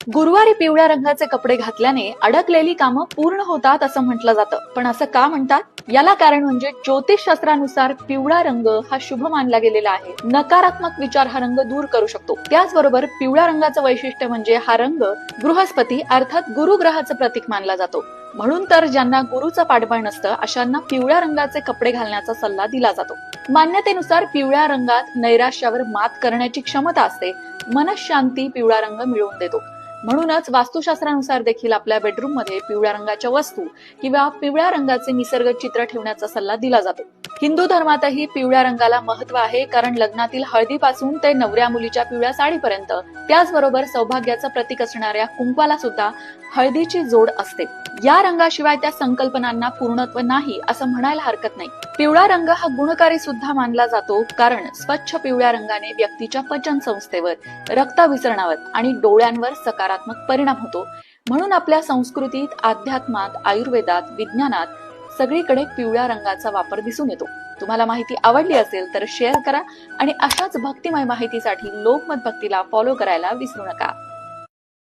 गुरुवारी पिवळ्या रंगाचे कपडे घातल्याने अडकलेली कामं पूर्ण होतात असं म्हटलं जातं. पण असं का म्हणतात? याला कारण म्हणजे ज्योतिषशास्त्रानुसार पिवळा रंग हा शुभ मानला गेलेला आहे. नकारात्मक विचार हा रंग दूर करू शकतो. त्याचबरोबर पिवळ्या रंगाचं वैशिष्ट्य म्हणजे हा रंग बृहस्पती अर्थात गुरु ग्रहाचं प्रतीक मानला जातो. म्हणून तर ज्यांना गुरुचं पाठबळ नसतं अशांना पिवळ्या रंगाचे कपडे घालण्याचा सल्ला दिला जातो. मान्यतेनुसार पिवळ्या रंगात नैराश्यावर मात करण्याची क्षमता असते. मनशांती पिवळा रंग मिळवून देतो. म्हणूनच वास्तुशास्त्रानुसार देखील आपल्या बेडरूम मध्ये पिवळ्या रंगाच्या वस्तू किंवा पिवळ्या रंगाचे निसर्ग चित्र ठेवण्याचा सल्ला दिला जातो. हिंदू धर्मातही पिवळ्या रंगाला महत्व आहे, कारण लग्नातील हळदीपासून ते नवऱ्या मुलीच्या पिवळ्या साडीपर्यंत, त्याचबरोबर सौभाग्याचं प्रतीक असणाऱ्या कुंकवाला सुद्धा हळदीची जोड असते. या रंगाशिवाय त्या संकल्पनांना पूर्णत्व नाही असं म्हणायला हरकत नाही. पिवळा रंग हा गुणकारी सुद्धा मानला जातो, कारण स्वच्छ पिवळ्या रंगाने व्यक्तीच्या पचन संस्थेवर, रक्ताभिसरणावर आणि डोळ्यांवर सकारात्मक परिणाम होतो. म्हणून आपल्या संस्कृतीत, अध्यात्मात, आयुर्वेदात, विज्ञानात सगळीकडे पिवळ्या रंगाचा वापर दिसून येतो. तुम्हाला माहिती आवडली असेल तर शेअर करा आणि अशाच भक्तिमय माहितीसाठी लोकमत भक्तीला फॉलो करायला विसरू नका.